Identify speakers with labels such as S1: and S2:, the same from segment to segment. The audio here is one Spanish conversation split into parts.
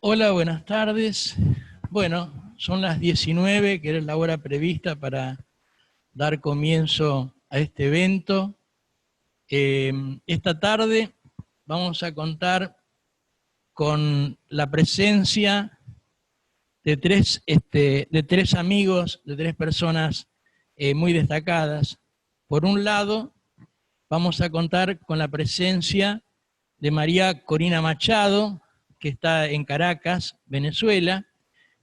S1: Hola, buenas tardes. Bueno, son las 19, que era la hora prevista para dar comienzo a este evento. Esta tarde vamos a contar con la presencia de tres amigos, de tres personas muy destacadas. Por un lado, vamos a contar con la presencia de María Corina Machado, que está en Caracas, Venezuela.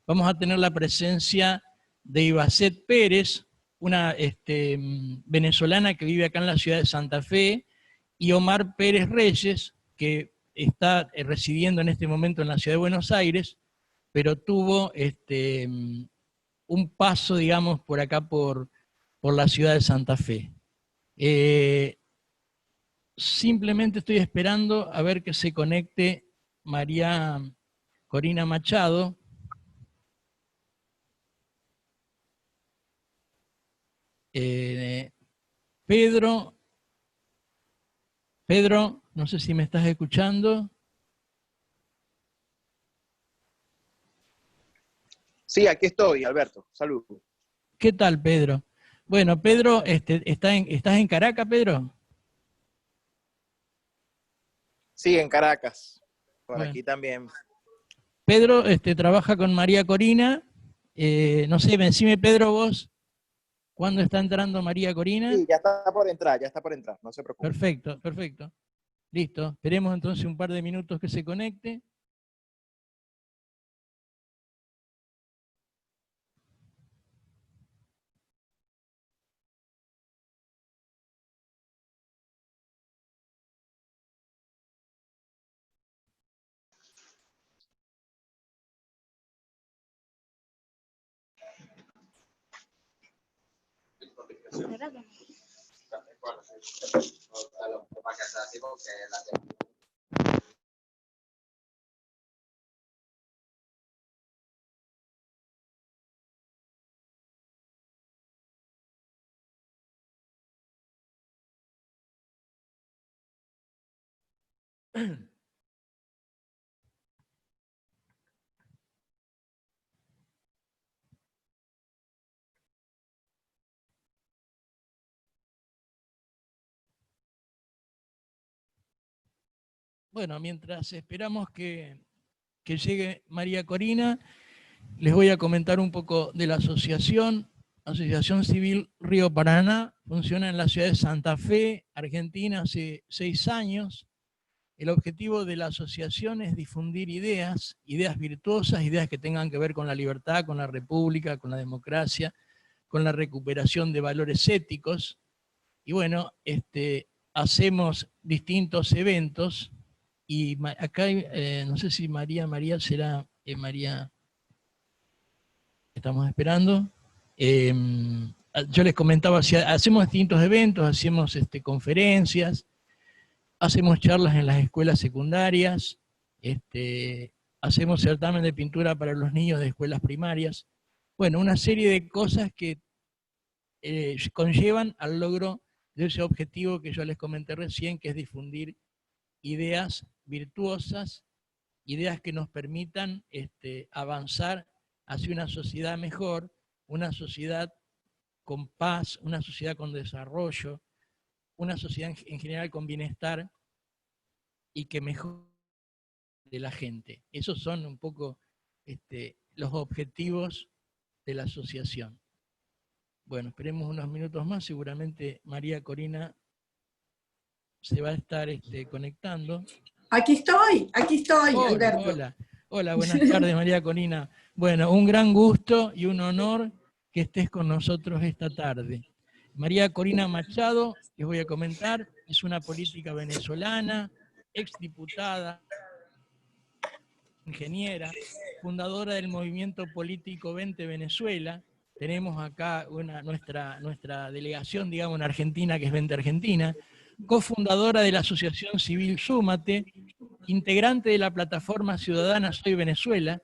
S1: Vamos a tener la presencia de Ibacet Pérez, una venezolana que vive acá en la ciudad de Santa Fe, y Omar Pérez Reyes, que está residiendo en este momento en la ciudad de Buenos Aires, pero tuvo un paso, digamos, por acá, por la ciudad de Santa Fe. Simplemente estoy esperando a ver que se conecte María Corina Machado. Pedro, no sé si me estás escuchando.
S2: Sí, aquí estoy, Alberto. Saludos.
S1: ¿Qué tal, Pedro? Bueno, Pedro, ¿estás en Caracas, Pedro?
S2: Sí, en Caracas. Por
S1: Bueno,
S2: aquí también.
S1: Pedro trabaja con María Corina. No sé, decime, Pedro, vos, ¿cuándo está entrando María Corina?
S2: Sí, ya está por entrar, no se preocupe.
S1: Perfecto, perfecto. Listo, esperemos entonces un par de minutos que se conecte. Bueno, mientras esperamos que llegue María Corina, les voy a comentar un poco de la Asociación Civil Río Paraná. Funciona en la ciudad de Santa Fe, Argentina, hace 6 años. El objetivo de la asociación es difundir ideas virtuosas, ideas que tengan que ver con la libertad, con la república, con la democracia, con la recuperación de valores éticos. Y bueno, hacemos distintos eventos. Y acá no sé si María será María. Estamos esperando. Yo les comentaba, hacemos distintos eventos, hacemos conferencias, hacemos charlas en las escuelas secundarias, hacemos certamen de pintura para los niños de escuelas primarias. Bueno, una serie de cosas que conllevan al logro de ese objetivo que yo les comenté recién, que es difundir ideas virtuosas, ideas que nos permitan avanzar hacia una sociedad mejor, una sociedad con paz, una sociedad con desarrollo, una sociedad en general con bienestar y que mejore de la gente. Esos son un poco los objetivos de la asociación. Bueno, esperemos unos minutos más, seguramente María Corina se va a estar conectando.
S3: Aquí estoy,
S1: Hola,
S3: Alberto.
S1: hola, hola, buenas tardes María Corina. Bueno, un gran gusto y un honor que estés con nosotros esta tarde. María Corina Machado, les voy a comentar, es una política venezolana, exdiputada, ingeniera, fundadora del movimiento político Vente Venezuela. Tenemos acá nuestra delegación, digamos, en Argentina, que es Vente Argentina, cofundadora de la Asociación Civil Súmate, integrante de la plataforma ciudadana Soy Venezuela,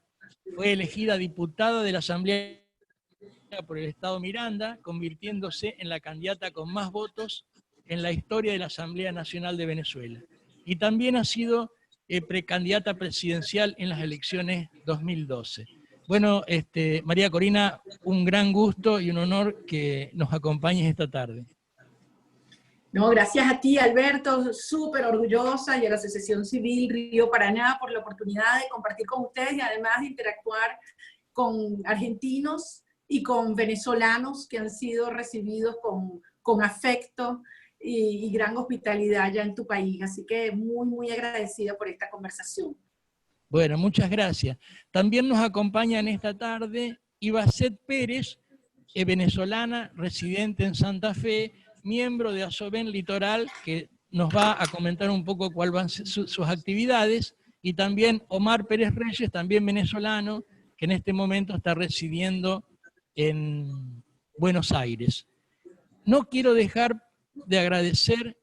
S1: fue elegida diputada de la Asamblea por el Estado Miranda, convirtiéndose en la candidata con más votos en la historia de la Asamblea Nacional de Venezuela. Y también ha sido precandidata presidencial en las elecciones 2012. Bueno, María Corina, un gran gusto y un honor que nos acompañes esta tarde.
S3: No, gracias a ti, Alberto, súper orgullosa, y a la Asociación Civil Río Paraná por la oportunidad de compartir con ustedes y además de interactuar con argentinos y con venezolanos que han sido recibidos con afecto y gran hospitalidad allá en tu país. Así que muy, muy agradecida por esta conversación.
S1: Bueno, muchas gracias. También nos acompaña en esta tarde Ibacet Pérez, venezolana, residente en Santa Fe, miembro de Asoben Litoral, que nos va a comentar un poco cuáles van sus actividades, y también Omar Pérez Reyes, también venezolano, que en este momento está residiendo en Buenos Aires. No quiero dejar de agradecer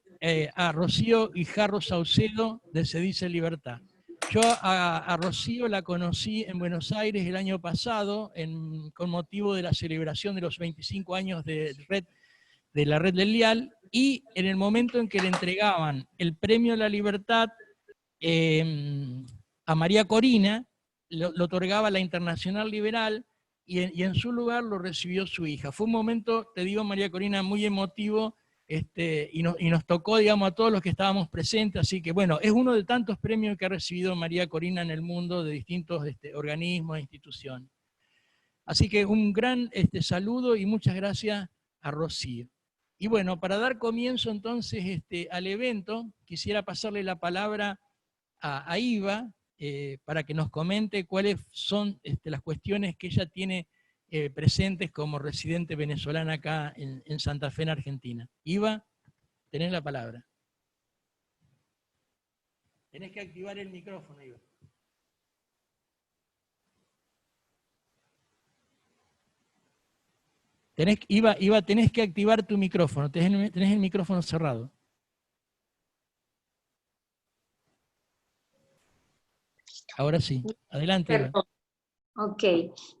S1: a Rocío Guijarro Saucedo de Se Dice Libertad. Yo a Rocío la conocí en Buenos Aires el año pasado con motivo de la celebración de los 25 años de la Red del Lial, y en el momento en que le entregaban el Premio a la Libertad a María Corina, lo otorgaba la Internacional Liberal, y en su lugar lo recibió su hija. Fue un momento, te digo, María Corina, muy emotivo, y nos tocó, digamos, a todos los que estábamos presentes, así que bueno, es uno de tantos premios que ha recibido María Corina en el mundo de distintos organismos e instituciones. Así que un gran saludo y muchas gracias a Rocío. Y bueno, para dar comienzo entonces al evento, quisiera pasarle la palabra a Iva, para que nos comente cuáles son las cuestiones que ella tiene presentes como residente venezolana acá en Santa Fe, en Argentina. Iva, tenés la palabra. Tenés que activar el micrófono, Iva. Iva, tenés que activar tu micrófono, tenés el micrófono cerrado. Ahora sí, adelante, Iva.
S4: Perdón. Ok,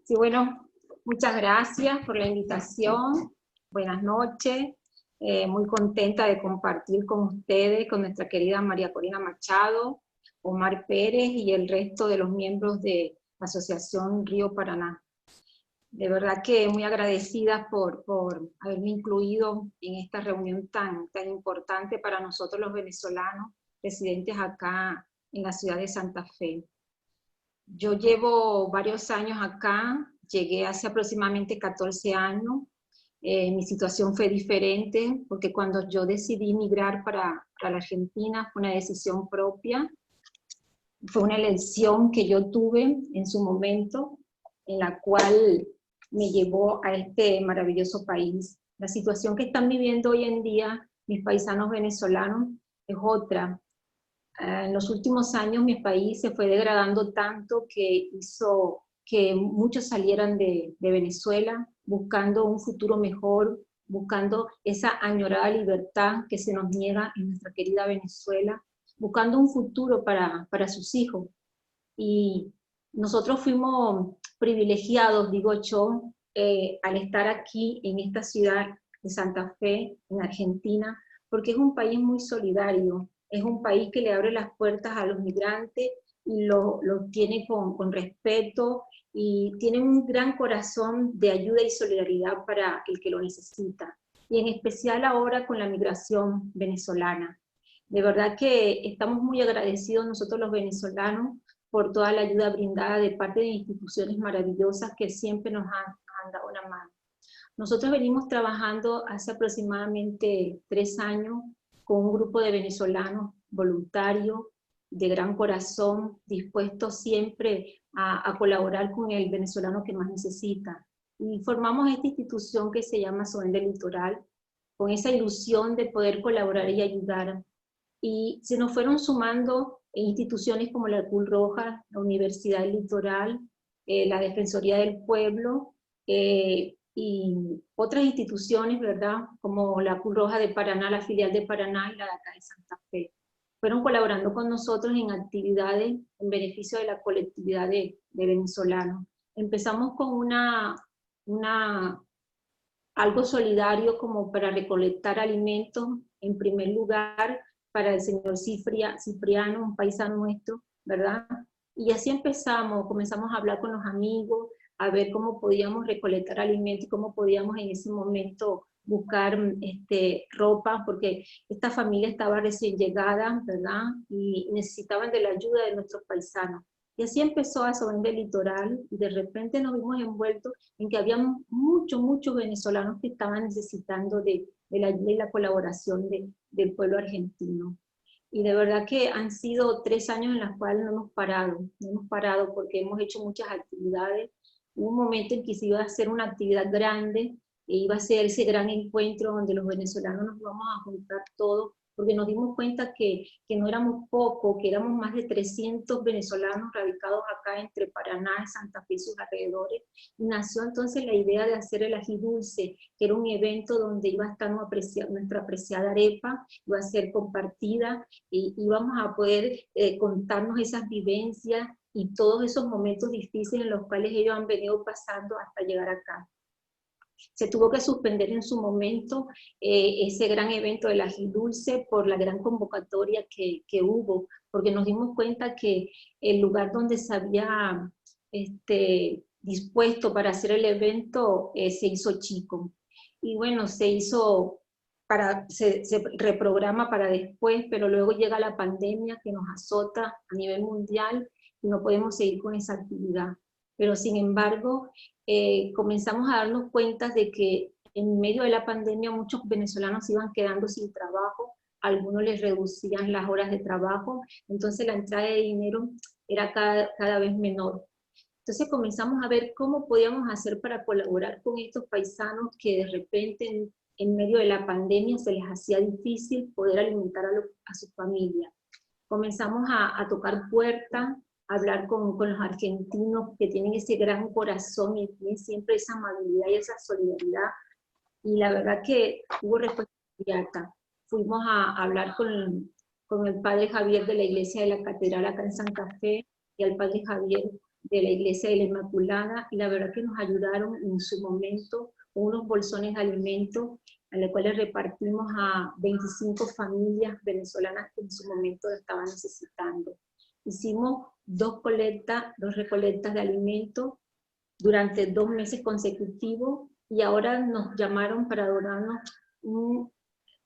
S4: sí, bueno, muchas gracias por la invitación, buenas noches, muy contenta de compartir con ustedes, con nuestra querida María Corina Machado, Omar Pérez y el resto de los miembros de la Asociación Río Paraná. De verdad que muy agradecida por haberme incluido en esta reunión tan importante para nosotros los venezolanos residentes acá en la ciudad de Santa Fe. Yo llevo varios años acá, llegué hace aproximadamente 14 años. Mi situación fue diferente porque cuando yo decidí migrar para la Argentina fue una decisión propia, fue una elección que yo tuve en su momento, en la cual me llevó a este maravilloso país. La situación que están viviendo hoy en día mis paisanos venezolanos es otra. En los últimos años mi país se fue degradando tanto que hizo que muchos salieran de Venezuela buscando un futuro mejor, buscando esa añorada libertad que se nos niega en nuestra querida Venezuela, buscando un futuro para sus hijos. Y nosotros fuimos privilegiados, digo yo, al estar aquí en esta ciudad de Santa Fe, en Argentina, porque es un país muy solidario. Es un país que le abre las puertas a los migrantes y lo tiene con respeto y tiene un gran corazón de ayuda y solidaridad para el que lo necesita. Y en especial ahora con la migración venezolana. De verdad que estamos muy agradecidos nosotros los venezolanos por toda la ayuda brindada de parte de instituciones maravillosas que siempre nos han dado una mano. Nosotros venimos trabajando hace aproximadamente 3 años con un grupo de venezolanos voluntarios, de gran corazón, dispuestos siempre a colaborar con el venezolano que más necesita. Y formamos esta institución que se llama Asoben del Litoral, con esa ilusión de poder colaborar y ayudar. Y se nos fueron sumando instituciones como la Cruz Roja, la Universidad del Litoral, la Defensoría del Pueblo, y otras instituciones, ¿verdad? Como la Cruz Roja de Paraná, la filial de Paraná y la de acá de Santa Fe. Fueron colaborando con nosotros en actividades en beneficio de la colectividad de venezolanos. Empezamos con algo solidario como para recolectar alimentos en primer lugar para el señor Cipriano, un paisano nuestro, ¿verdad? Y así comenzamos a hablar con los amigos, a ver cómo podíamos recolectar alimentos y cómo podíamos en ese momento buscar ropa, porque esta familia estaba recién llegada, ¿verdad? Y necesitaban de la ayuda de nuestros paisanos. Y así empezó a sonar el litoral, y de repente nos vimos envueltos en que había muchos venezolanos que estaban necesitando de la ayuda y la colaboración del pueblo argentino. Y de verdad que han sido 3 años en los cuales no hemos parado porque hemos hecho muchas actividades. Hubo un momento en que se iba a hacer una actividad grande, e iba a ser ese gran encuentro donde los venezolanos nos íbamos a juntar todos, porque nos dimos cuenta que no éramos pocos, que éramos más de 300 venezolanos radicados acá entre Paraná y Santa Fe y sus alrededores. Y nació entonces la idea de hacer el ají dulce, que era un evento donde iba a estar nuestra apreciada arepa, iba a ser compartida, y íbamos a poder contarnos esas vivencias y todos esos momentos difíciles en los cuales ellos han venido pasando hasta llegar acá. Se tuvo que suspender en su momento ese gran evento del ají dulce por la gran convocatoria que hubo, porque nos dimos cuenta que el lugar donde se había dispuesto para hacer el evento se hizo chico. Y bueno, se reprograma para después, pero luego llega la pandemia que nos azota a nivel mundial y no podemos seguir con esa actividad. Pero sin embargo, comenzamos a darnos cuenta de que en medio de la pandemia muchos venezolanos se iban quedando sin trabajo, algunos les reducían las horas de trabajo, entonces la entrada de dinero era cada vez menor. Entonces comenzamos a ver cómo podíamos hacer para colaborar con estos paisanos que de repente en medio de la pandemia se les hacía difícil poder alimentar a su familia. Comenzamos a tocar puertas, hablar con los argentinos que tienen ese gran corazón y tienen siempre esa amabilidad y esa solidaridad. Y la verdad que hubo respuesta inmediata. Fuimos a hablar con el padre Javier de la iglesia de la catedral acá en Santa Fe y al padre Javier de la iglesia de la Inmaculada, y la verdad que nos ayudaron en su momento con unos bolsones de alimentos a los cuales repartimos a 25 familias venezolanas que en su momento lo estaban necesitando. Hicimos 2 recolectas de alimentos durante 2 meses consecutivos, y ahora nos llamaron para donarnos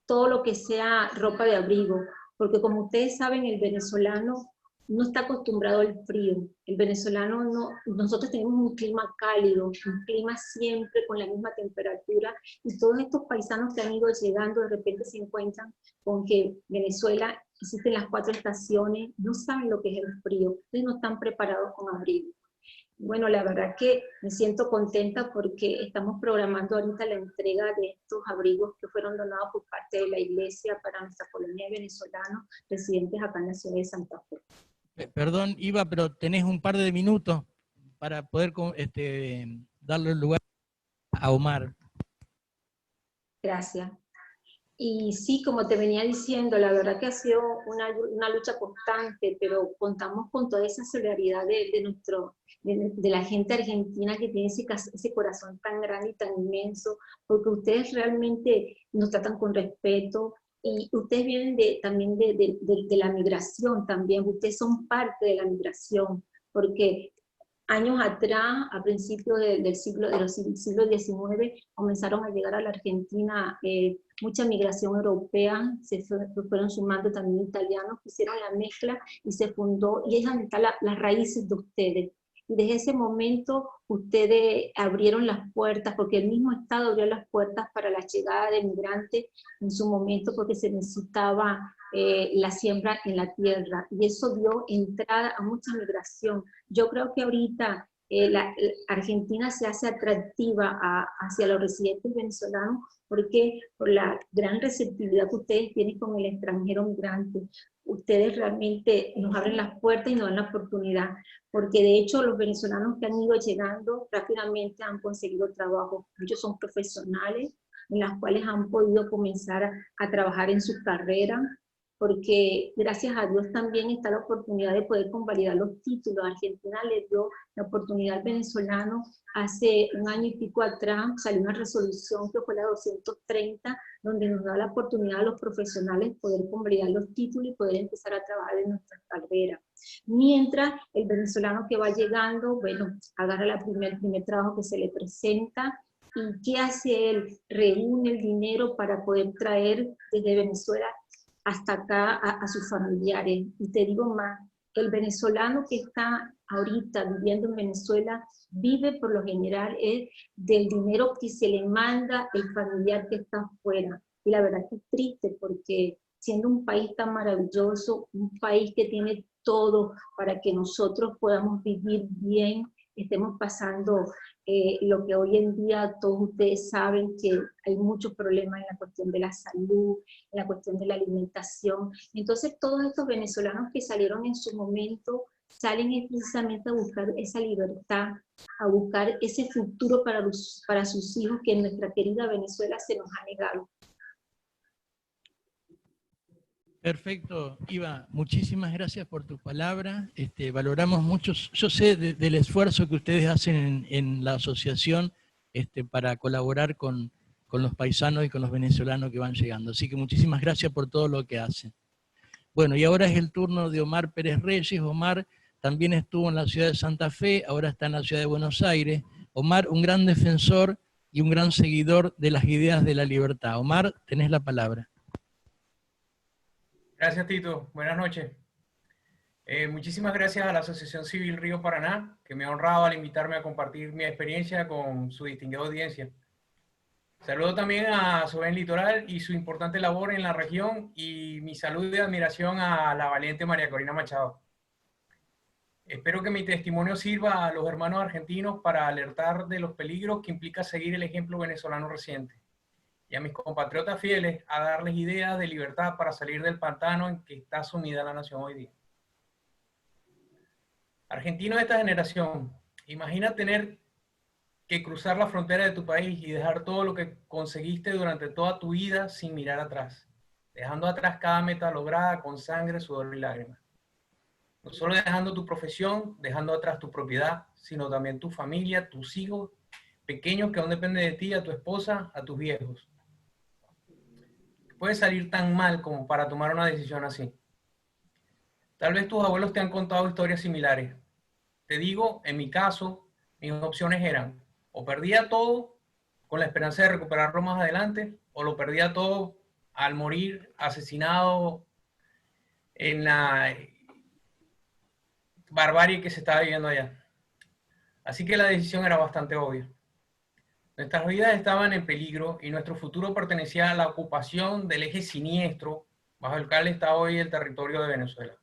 S4: todo lo que sea ropa de abrigo, porque como ustedes saben, el venezolano no está acostumbrado al frío. El venezolano nosotros tenemos un clima cálido, un clima siempre con la misma temperatura, y todos estos paisanos que han ido llegando de repente se encuentran con que Venezuela existen las 4 estaciones, no saben lo que es el frío, entonces no están preparados con abrigo. Bueno, la verdad que me siento contenta porque estamos programando ahorita la entrega de estos abrigos que fueron donados por parte de la iglesia para nuestra colonia de venezolanos residentes acá en la ciudad de Santa Fe.
S1: Perdón, Iva, pero tenés un par de minutos para poder darle lugar a Omar.
S4: Gracias. Y sí, como te venía diciendo, la verdad que ha sido una lucha constante, pero contamos con toda esa solidaridad de la gente argentina que tiene ese corazón tan grande y tan inmenso, porque ustedes realmente nos tratan con respeto, y ustedes vienen también de la migración también, ustedes son parte de la migración, porque años atrás, a principios del siglo XIX, comenzaron a llegar a la Argentina mucha migración europea, se fueron sumando también italianos, hicieron la mezcla y se fundó, y es donde están las raíces de ustedes. Y desde ese momento ustedes abrieron las puertas, porque el mismo Estado abrió las puertas para la llegada de migrantes en su momento, porque se necesitaba la siembra en la tierra, y eso dio entrada a mucha migración. Yo creo que ahorita la Argentina se hace atractiva hacia los residentes venezolanos, porque por la gran receptividad que ustedes tienen con el extranjero migrante, ustedes realmente nos abren las puertas y nos dan la oportunidad, porque de hecho los venezolanos que han ido llegando rápidamente han conseguido trabajo, muchos son profesionales en las cuales han podido comenzar a trabajar en su carrera, porque gracias a Dios también está la oportunidad de poder convalidar los títulos. Argentina le dio la oportunidad al venezolano hace un año y pico atrás, salió una resolución que fue la 230, donde nos da la oportunidad a los profesionales poder convalidar los títulos y poder empezar a trabajar en nuestra carrera. Mientras el venezolano que va llegando, bueno, agarra el primer trabajo que se le presenta. ¿Y qué hace él? Reúne el dinero para poder traer desde Venezuela hasta acá a sus familiares. Y te digo más, el venezolano que está ahorita viviendo en Venezuela vive por lo general del dinero que se le manda el familiar que está afuera. Y la verdad que es triste, porque siendo un país tan maravilloso, un país que tiene todo para que nosotros podamos vivir bien, estemos pasando lo que hoy en día todos ustedes saben, que hay muchos problemas en la cuestión de la salud, en la cuestión de la alimentación. Entonces todos estos venezolanos que salieron en su momento, salen precisamente a buscar esa libertad, a buscar ese futuro para sus hijos que en nuestra querida Venezuela se nos ha negado.
S1: Perfecto, Iva, muchísimas gracias por tu palabra. Valoramos mucho, yo sé del esfuerzo que ustedes hacen en la asociación para colaborar con los paisanos y con los venezolanos que van llegando. Así que muchísimas gracias por todo lo que hacen. Bueno, y ahora es el turno de Omar Pérez Reyes. Omar también estuvo en la ciudad de Santa Fe, ahora está en la ciudad de Buenos Aires. Omar, un gran defensor y un gran seguidor de las ideas de la libertad. Omar, tenés la palabra.
S5: Gracias, Tito. Buenas noches. Muchísimas gracias a la Asociación Civil Río Paraná, que me ha honrado al invitarme a compartir mi experiencia con su distinguida audiencia. Saludo también a Soben Litoral y su importante labor en la región, y mi saludo y admiración a la valiente María Corina Machado. Espero que mi testimonio sirva a los hermanos argentinos para alertar de los peligros que implica seguir el ejemplo venezolano reciente, y a mis compatriotas fieles a darles ideas de libertad para salir del pantano en que está sumida la nación hoy día. Argentino de esta generación, imagina tener que cruzar la frontera de tu país y dejar todo lo que conseguiste durante toda tu vida sin mirar atrás, dejando atrás cada meta lograda con sangre, sudor y lágrimas. No solo dejando tu profesión, dejando atrás tu propiedad, sino también tu familia, tus hijos pequeños que aún dependen de ti, a tu esposa, a tus viejos. Puede salir tan mal como para tomar una decisión así. Tal vez tus abuelos te han contado historias similares. Te digo, en mi caso, mis opciones eran: o perdía todo con la esperanza de recuperarlo más adelante, o lo perdía todo al morir asesinado en la barbarie que se estaba viviendo allá. Así que la decisión era bastante obvia. Nuestras vidas estaban en peligro y nuestro futuro pertenecía a la ocupación del eje siniestro bajo el cual está hoy el territorio de Venezuela.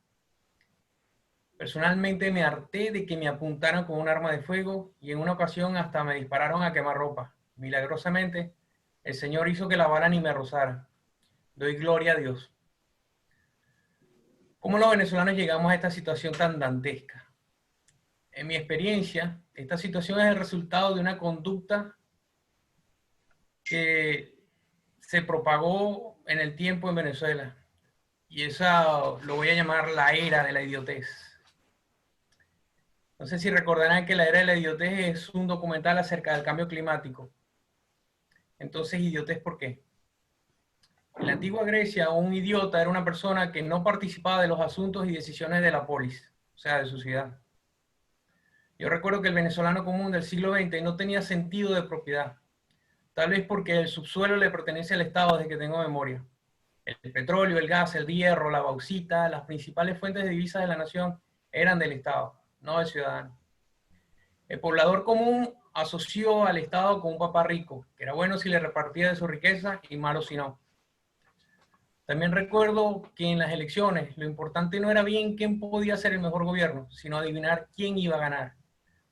S5: Personalmente me harté de que me apuntaran con un arma de fuego, y en una ocasión hasta me dispararon a quemarropa. Milagrosamente, el Señor hizo que la bala ni me rozara. Doy gloria a Dios. ¿Cómo los venezolanos llegamos a esta situación tan dantesca? En mi experiencia, esta situación es el resultado de una conducta que se propagó en el tiempo en Venezuela. Y esa lo voy a llamar la era de la idiotez. No sé si recordarán que la era de la idiotez es un documental acerca del cambio climático. Entonces, idiotez, ¿por qué? En la antigua Grecia, un idiota era una persona que no participaba de los asuntos y decisiones de la polis, o sea, de su ciudad. Yo recuerdo que el venezolano común del siglo XX no tenía sentido de propiedad, tal vez porque el subsuelo le pertenece al Estado desde que tengo memoria. El petróleo, el gas, el hierro, la bauxita, las principales fuentes de divisas de la nación eran del Estado, no del ciudadano. El poblador común asoció al Estado con un papá rico, que era bueno si le repartía de su riqueza y malo si no. También recuerdo que en las elecciones lo importante no era bien quién podía ser el mejor gobierno, sino adivinar quién iba a ganar,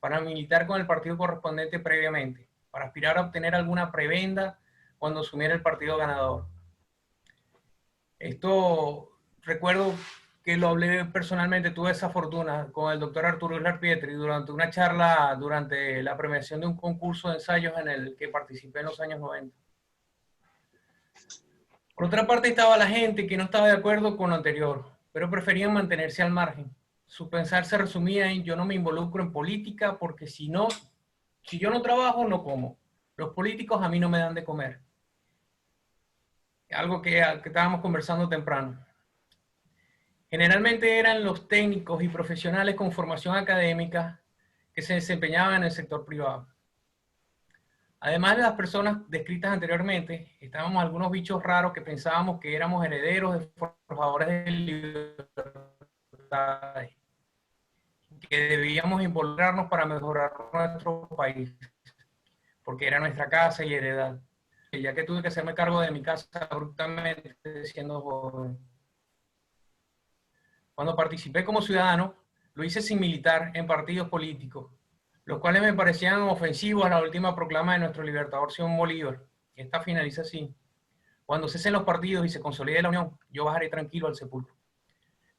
S5: para militar con el partido correspondiente previamente, para aspirar a obtener alguna prebenda cuando asumiera el partido ganador. Esto recuerdo que lo hablé personalmente, tuve esa fortuna con el doctor Arturo Islar Pietri durante una charla, durante la premiación de un concurso de ensayos en el que participé en los años 90. Por otra parte estaba la gente que no estaba de acuerdo con lo anterior, pero preferían mantenerse al margen. Su pensar se resumía en: yo no me involucro en política porque si yo no trabajo, no como. Los políticos a mí no me dan de comer. Algo que estábamos conversando temprano. Generalmente eran los técnicos y profesionales con formación académica que se desempeñaban en el sector privado. Además de las personas descritas anteriormente, estábamos algunos bichos raros que pensábamos que éramos herederos de forjadores de libertades, que debíamos involucrarnos para mejorar nuestro país, porque era nuestra casa y heredad. Y ya que tuve que hacerme cargo de mi casa abruptamente siendo joven. Cuando participé como ciudadano, lo hice sin militar en partidos políticos, los cuales me parecían ofensivos a la última proclama de nuestro libertador Simón Bolívar. Esta finaliza así: cuando cesen los partidos y se consolide la unión, yo bajaré tranquilo al sepulcro.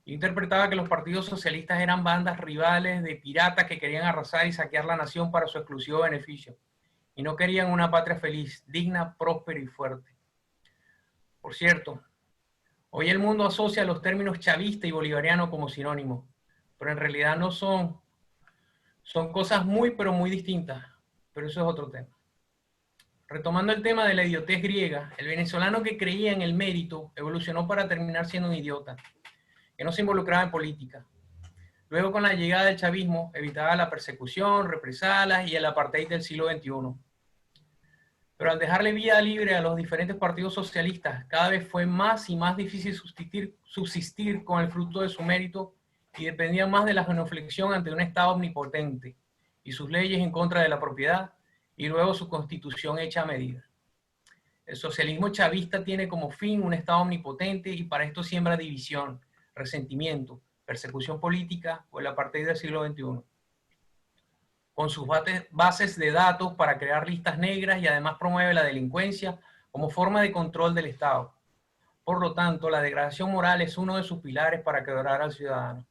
S5: Yo interpretaba que los partidos socialistas eran bandas rivales de piratas que querían arrasar y saquear la nación para su exclusivo beneficio, y no querían una patria feliz, digna, próspera y fuerte. Por cierto, hoy el mundo asocia los términos chavista y bolivariano como sinónimos, pero en realidad no son. Son cosas muy, pero muy distintas, pero eso es otro tema. Retomando el tema de la idiotez griega, el venezolano que creía en el mérito evolucionó para terminar siendo un idiota, que no se involucraba en política. Luego, con la llegada del chavismo, evitaba la persecución, represalias y el apartheid del siglo XXI. Pero al dejarle vía libre a los diferentes partidos socialistas, cada vez fue más y más difícil subsistir con el fruto de su mérito, y dependía más de la genuflexión ante un Estado omnipotente y sus leyes en contra de la propiedad, y luego su constitución hecha a medida. El socialismo chavista tiene como fin un Estado omnipotente y para esto siembra división, resentimiento, persecución política o el apartheid del siglo XXI. Con sus bases de datos para crear listas negras, y además promueve la delincuencia como forma de control del Estado. Por lo tanto, la degradación moral es uno de sus pilares para quebrar al ciudadano.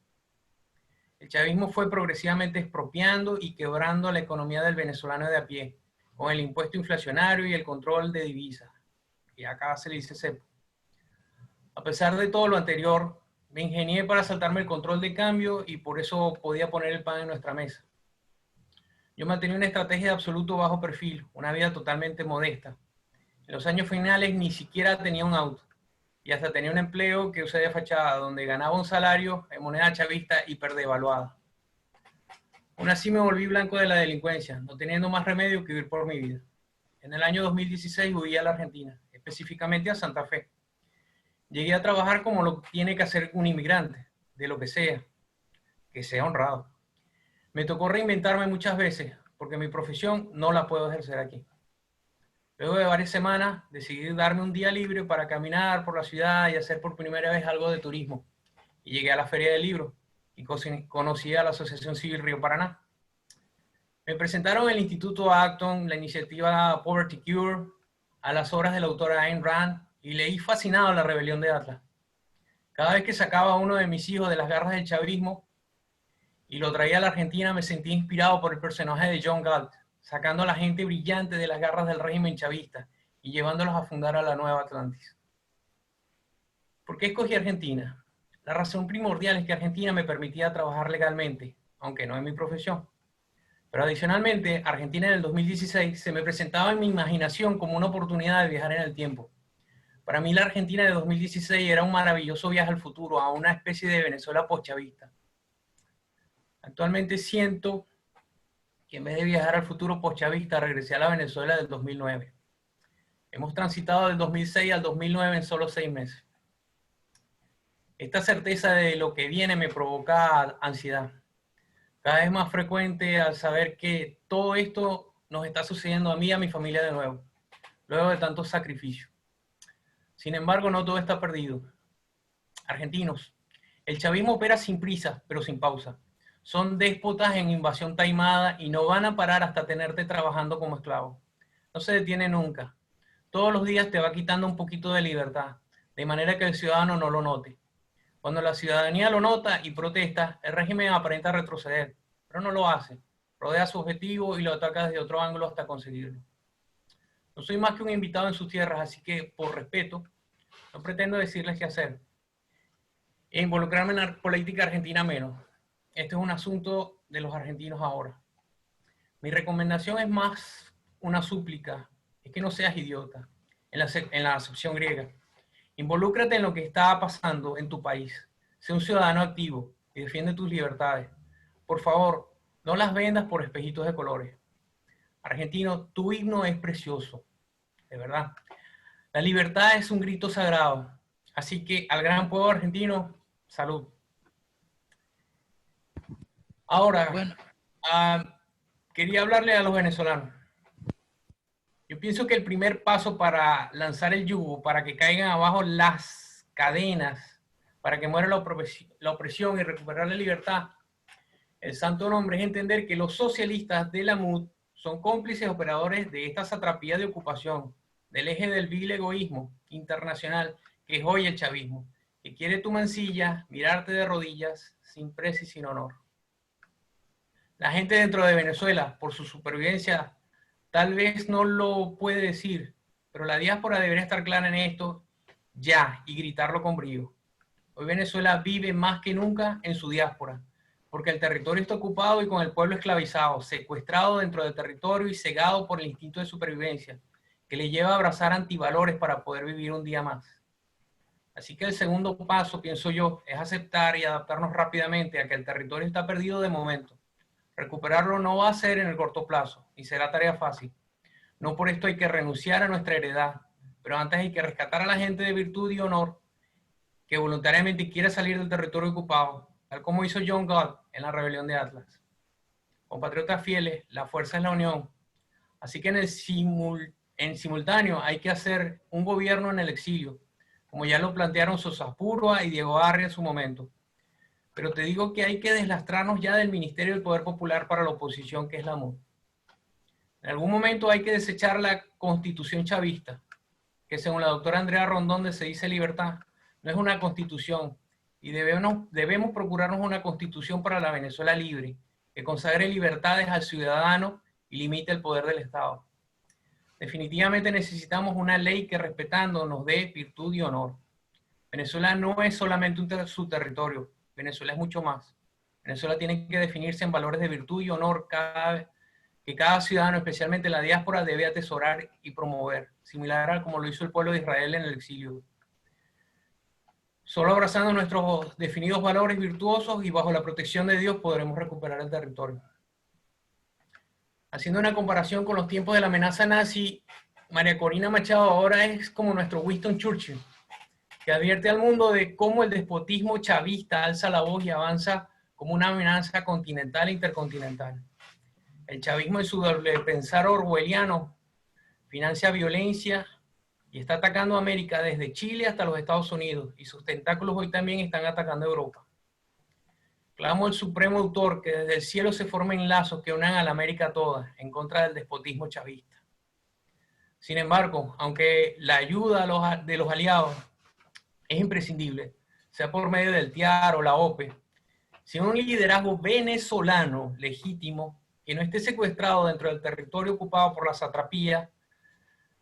S5: El chavismo fue progresivamente expropiando y quebrando la economía del venezolano de a pie, con el impuesto inflacionario y el control de divisas, y acá se le dice cepo. A pesar de todo lo anterior, me ingenié para saltarme el control de cambio y por eso podía poner el pan en nuestra mesa. Yo mantenía una estrategia de absoluto bajo perfil, una vida totalmente modesta. En los años finales ni siquiera tenía un auto, y hasta tenía un empleo que usé de fachada, donde ganaba un salario en moneda chavista hiperdevaluada. Aún así me volví blanco de la delincuencia, no teniendo más remedio que huir por mi vida. En el año 2016 huí a la Argentina, específicamente a Santa Fe. Llegué a trabajar como lo tiene que hacer un inmigrante, de lo que sea honrado. Me tocó reinventarme muchas veces, porque mi profesión no la puedo ejercer aquí. Luego de varias semanas, decidí darme un día libre para caminar por la ciudad y hacer por primera vez algo de turismo. Y llegué a la Feria del Libro y conocí a la Asociación Civil Río Paraná. Me presentaron el Instituto Acton, la iniciativa Poverty Cure, a las obras de la autora Ayn Rand, y leí fascinado La Rebelión de Atlas. Cada vez que sacaba a uno de mis hijos de las garras del chavismo y lo traía a la Argentina, me sentí inspirado por el personaje de John Galt, sacando a la gente brillante de las garras del régimen chavista y llevándolos a fundar a la nueva Atlantis. ¿Por qué escogí Argentina? La razón primordial es que Argentina me permitía trabajar legalmente, aunque no en mi profesión. Pero adicionalmente, Argentina en el 2016 se me presentaba en mi imaginación como una oportunidad de viajar en el tiempo. Para mí la Argentina de 2016 era un maravilloso viaje al futuro, a una especie de Venezuela post-chavista. Actualmente siento que en vez de viajar al futuro post-chavista, regresé a la Venezuela del 2009. Hemos transitado del 2006 al 2009 en solo 6 meses. Esta certeza de lo que viene me provoca ansiedad. Cada vez más frecuente al saber que todo esto nos está sucediendo a mí y a mi familia de nuevo, luego de tantos sacrificios. Sin embargo, no todo está perdido. Argentinos, el chavismo opera sin prisa, pero sin pausa. Son déspotas en invasión taimada y no van a parar hasta tenerte trabajando como esclavo. No se detiene nunca. Todos los días te va quitando un poquito de libertad, de manera que el ciudadano no lo note. Cuando la ciudadanía lo nota y protesta, el régimen aparenta retroceder, pero no lo hace. Rodea su objetivo y lo ataca desde otro ángulo hasta conseguirlo. No soy más que un invitado en sus tierras, así que, por respeto, No pretendo decirles qué hacer. E involucrarme en la política argentina menos. Este es un asunto de los argentinos ahora. Mi recomendación es más una súplica, es que no seas idiota, en la acepción griega. Involúcrate en lo que está pasando en tu país. Sé un ciudadano activo y defiende tus libertades. Por favor, no las vendas por espejitos de colores. Argentino, tu himno es precioso, de verdad. La libertad es un grito sagrado. Así que al gran pueblo argentino, salud. Ahora,
S1: Bueno,
S5: quería hablarle a los venezolanos. Yo pienso que el primer paso para lanzar el yugo, para que caigan abajo las cadenas, para que muera la opresión y recuperar la libertad, el santo nombre es entender que los socialistas de la MUD son cómplices operadores de esta satrapía de ocupación, del eje del vil egoísmo internacional que es hoy el chavismo, que quiere tu mancilla, mirarte de rodillas, sin precio y sin honor. La gente dentro de Venezuela, por su supervivencia, tal vez no lo puede decir, pero la diáspora debería estar clara en esto ya y gritarlo con brío. Hoy Venezuela vive más que nunca en su diáspora, porque el territorio está ocupado y con el pueblo esclavizado, secuestrado dentro del territorio y cegado por el instinto de supervivencia, que le lleva a abrazar antivalores para poder vivir un día más. Así que el segundo paso, pienso yo, es aceptar y adaptarnos rápidamente a que el territorio está perdido de momento. Recuperarlo no va a ser en el corto plazo, y será tarea fácil. No por esto hay que renunciar a nuestra heredad, pero antes hay que rescatar a la gente de virtud y honor que voluntariamente quiere salir del territorio ocupado, tal como hizo John Galt en la rebelión de Atlas. Compatriotas fieles, la fuerza es la unión. Así que en simultáneo hay que hacer un gobierno en el exilio, como ya lo plantearon Sosa Púrroa y Diego Arri en su momento. Pero te digo que hay que deslastrarnos ya del Ministerio del Poder Popular para la oposición, que es la MUD. En algún momento hay que desechar la constitución chavista, que según la doctora Andrea Rondón de Se Dice Libertad, no es una constitución, y debemos procurarnos una constitución para la Venezuela libre, que consagre libertades al ciudadano y limite el poder del Estado. Definitivamente necesitamos una ley que respetando nos dé virtud y honor. Venezuela no es solamente su territorio, Venezuela es mucho más. Venezuela tiene que definirse en valores de virtud y honor que cada ciudadano, especialmente la diáspora, debe atesorar y promover, similar a como lo hizo el pueblo de Israel en el exilio. Solo abrazando nuestros definidos valores virtuosos y bajo la protección de Dios podremos recuperar el territorio. Haciendo una comparación con los tiempos de la amenaza nazi, María Corina Machado ahora es como nuestro Winston Churchill, que advierte al mundo de cómo el despotismo chavista alza la voz y avanza como una amenaza continental e intercontinental. El chavismo en su doble pensar orwelliano financia violencia y está atacando a América desde Chile hasta los Estados Unidos, y sus tentáculos hoy también están atacando a Europa. Clamo al Supremo Autor que desde el cielo se formen lazos que unan a la América toda en contra del despotismo chavista. Sin embargo, aunque la ayuda de los aliados es imprescindible, sea por medio del TIAR o la OPE, sin un liderazgo venezolano legítimo que no esté secuestrado dentro del territorio ocupado por la satrapía,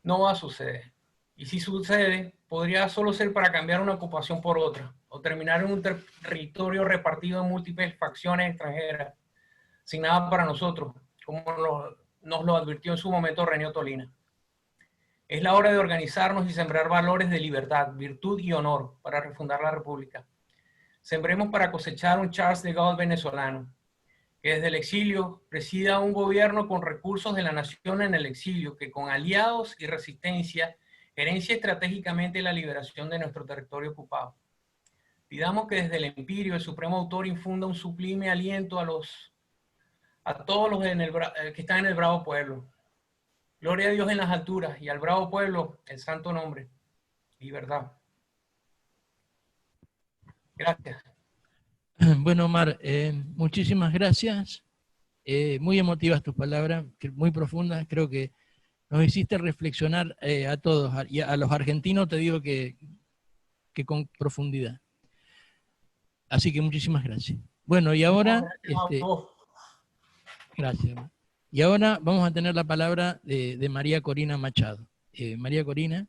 S5: no va a suceder. Y si sucede, podría solo ser para cambiar una ocupación por otra, o terminar en un territorio repartido en múltiples facciones extranjeras, sin nada para nosotros, como nos lo advirtió en su momento René Tolina. Es la hora de organizarnos y sembrar valores de libertad, virtud y honor para refundar la República. Sembremos para cosechar un Charles de Gaulle venezolano, que desde el exilio presida un gobierno con recursos de la nación en el exilio, que con aliados y resistencia gerencia estratégicamente la liberación de nuestro territorio ocupado. Pidamos que desde el Empirio el Supremo Autor infunda un sublime aliento a todos los que están en el bravo pueblo. Gloria a Dios en las alturas y al bravo pueblo el santo nombre y verdad. Gracias.
S1: Bueno, Omar, muchísimas gracias. Muy emotivas tus palabras, muy profundas. Creo que nos hiciste reflexionar a todos, y a los argentinos te digo que con profundidad. Así que muchísimas gracias. Bueno, y ahora... gracias. Y ahora vamos a tener la palabra de María Corina Machado. María Corina.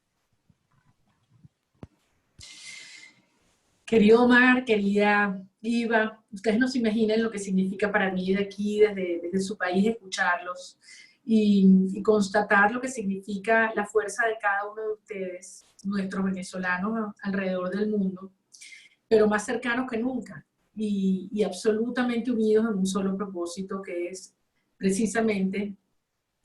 S3: Querido Omar, querida Iva, ustedes no se imaginan lo que significa para mí de aquí, desde su país, escucharlos y constatar lo que significa la fuerza de cada uno de ustedes, nuestros venezolanos alrededor del mundo, pero más cercanos que nunca y absolutamente unidos en un solo propósito, que es precisamente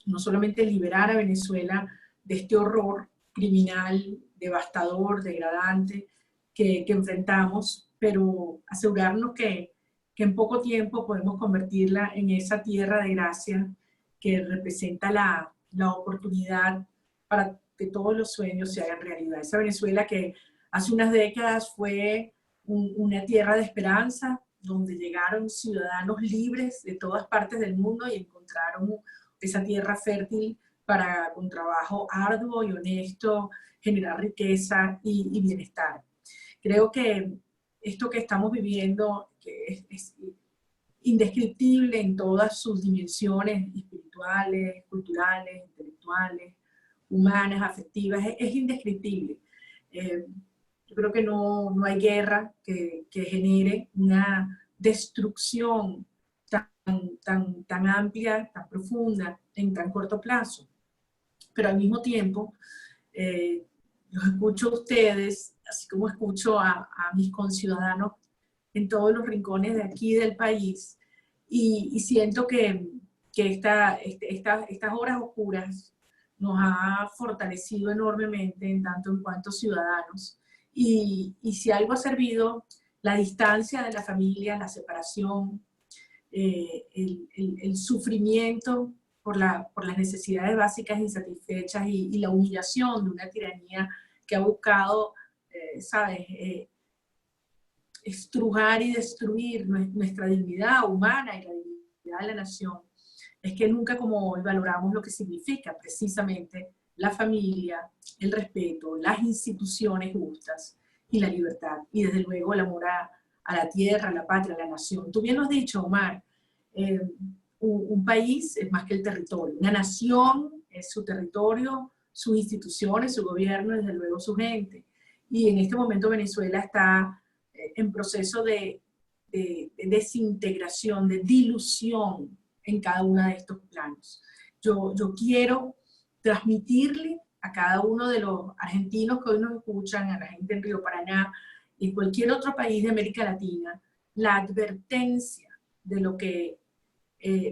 S3: no solamente liberar a Venezuela de este horror criminal, devastador, degradante que enfrentamos, pero asegurarnos que en poco tiempo podemos convertirla en esa tierra de gracia que representa la oportunidad para que todos los sueños se hagan realidad. Esa Venezuela que hace unas décadas fue una tierra de esperanza, donde llegaron ciudadanos libres de todas partes del mundo y encontraron esa tierra fértil para, con trabajo arduo y honesto, generar riqueza y bienestar. Creo que esto que estamos viviendo, que es indescriptible en todas sus dimensiones espirituales, culturales, intelectuales, humanas, afectivas, es indescriptible. Yo creo que no hay guerra que genere una destrucción tan amplia, tan profunda, en tan corto plazo. Pero al mismo tiempo, los escucho a ustedes, así como escucho a mis conciudadanos en todos los rincones de aquí del país, y siento que estas horas oscuras nos ha fortalecido enormemente en tanto en cuanto ciudadanos, y si algo ha servido, la distancia de la familia, la separación, el sufrimiento por las necesidades básicas insatisfechas y la humillación de una tiranía que ha buscado, ¿sabes?, estrujar y destruir nuestra dignidad humana y la dignidad de la nación, es que nunca como hoy valoramos lo que significa precisamente la familia, el respeto, las instituciones justas y la libertad, y desde luego el amor a la tierra, a la patria, a la nación. Tú bien lo has dicho, Omar, un país es más que el territorio, una nación es su territorio, sus instituciones, su gobierno, desde luego su gente. Y en este momento Venezuela está en proceso de desintegración, de dilución en cada uno de estos planos. Yo quiero transmitirle a cada uno de los argentinos que hoy nos escuchan, a la gente en Río Paraná y en cualquier otro país de América Latina, la advertencia de lo que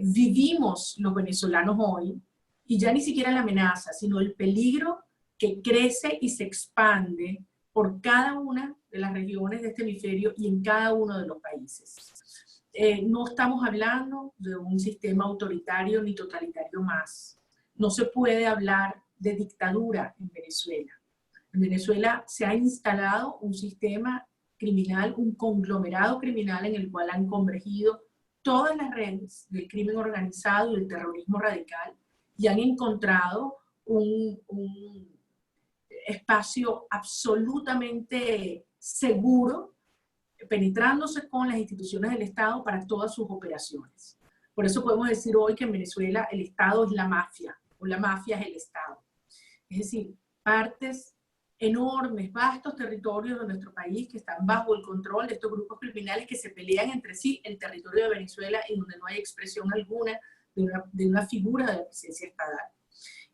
S3: vivimos los venezolanos hoy, y ya ni siquiera la amenaza, sino el peligro que crece y se expande por cada una de las regiones de este hemisferio y en cada uno de los países. No estamos hablando de un sistema autoritario ni totalitario más. No se puede hablar de dictadura en Venezuela. En Venezuela se ha instalado un sistema criminal, un conglomerado criminal en el cual han convergido todas las redes del crimen organizado y del terrorismo radical y han encontrado un espacio absolutamente seguro, penetrándose con las instituciones del Estado para todas sus operaciones. Por eso podemos decir hoy que en Venezuela el Estado es la mafia, o la mafia es el Estado. Es decir, partes enormes, vastos territorios de nuestro país que están bajo el control de estos grupos criminales que se pelean entre sí el territorio de Venezuela y donde no hay expresión alguna de una figura de la presencia estatal.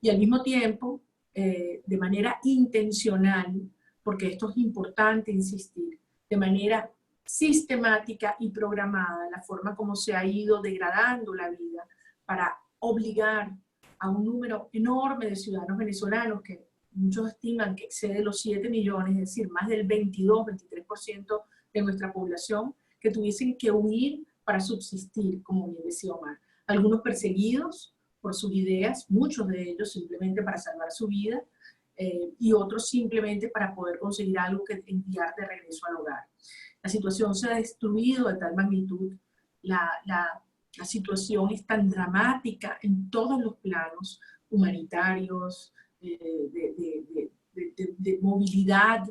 S3: Y al mismo tiempo, de manera intencional, porque esto es importante insistir, de manera sistemática y programada, la forma como se ha ido degradando la vida para obligar a un número enorme de ciudadanos venezolanos que muchos estiman que excede los 7 millones, es decir, más del 22-23% de nuestra población, que tuviesen que huir para subsistir, como bien decía Omar. Algunos perseguidos por sus ideas, muchos de ellos simplemente para salvar su vida, y otros simplemente para poder conseguir algo que enviar de regreso al hogar. La situación se ha destruido de tal magnitud, la situación es tan dramática en todos los planos humanitarios, de movilidad,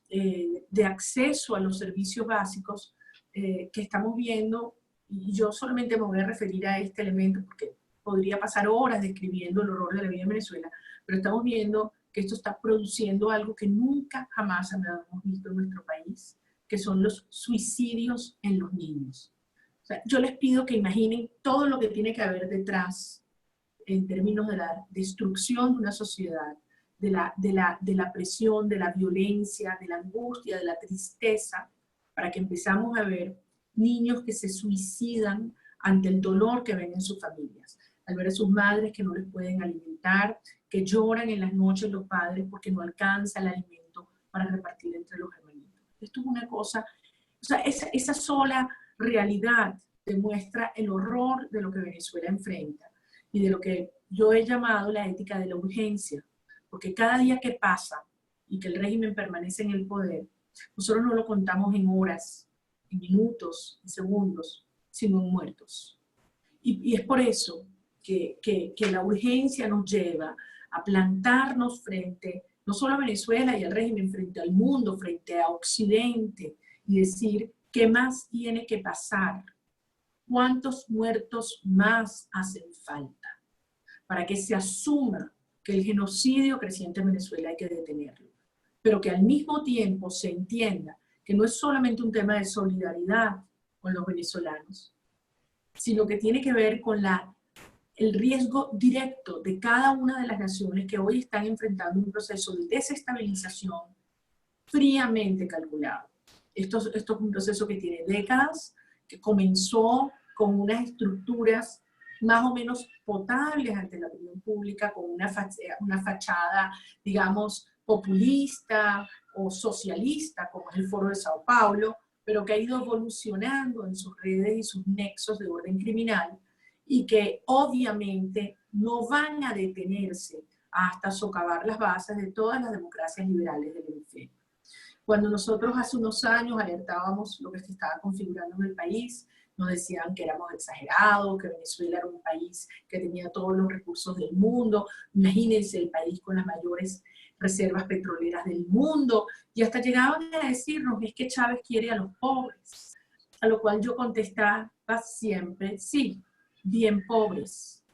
S3: de acceso a los servicios básicos que estamos viendo, y yo solamente me voy a referir a este elemento porque podría pasar horas describiendo el horror de la vida en Venezuela, pero estamos viendo que esto está produciendo algo que nunca jamás habíamos visto en nuestro país, que son los suicidios en los niños. O sea, yo les pido que imaginen todo lo que tiene que haber detrás en términos de la destrucción de una sociedad, de la presión, de la violencia, de la angustia, de la tristeza, para que empezamos a ver niños que se suicidan ante el dolor que ven en sus familias, al ver a sus madres que no les pueden alimentar, que lloran en las noches los padres porque no alcanza el alimento para repartir entre los hermanitos. Esto es una cosa, o sea, esa sola realidad demuestra el horror de lo que Venezuela enfrenta y de lo que yo he llamado la ética de la urgencia, porque cada día que pasa y que el régimen permanece en el poder, nosotros no lo contamos en horas, en minutos, en segundos, sino en muertos. Y es por eso que la urgencia nos lleva a plantarnos frente, no solo a Venezuela y al régimen, frente al mundo, frente a Occidente, y decir, ¿qué más tiene que pasar? ¿Cuántos muertos más hacen falta para que se asuma que el genocidio creciente en Venezuela hay que detenerlo? Pero que al mismo tiempo se entienda que no es solamente un tema de solidaridad con los venezolanos, sino que tiene que ver con el riesgo directo de cada una de las naciones que hoy están enfrentando un proceso de desestabilización fríamente calculado. Esto es un proceso que tiene décadas, que comenzó con unas estructuras más o menos potables ante la opinión pública, con una fachada, digamos, populista o socialista, como es el Foro de Sao Paulo, pero que ha ido evolucionando en sus redes y sus nexos de orden criminal, y que obviamente no van a detenerse hasta socavar las bases de todas las democracias liberales del hemisferio. Cuando nosotros hace unos años alertábamos lo que se estaba configurando en el país, nos decían que éramos exagerados, que Venezuela era un país que tenía todos los recursos del mundo, imagínense el país con las mayores reservas petroleras del mundo, y hasta llegaban a decirnos, es que Chávez quiere a los pobres, a lo cual yo contestaba siempre, sí, bien pobres,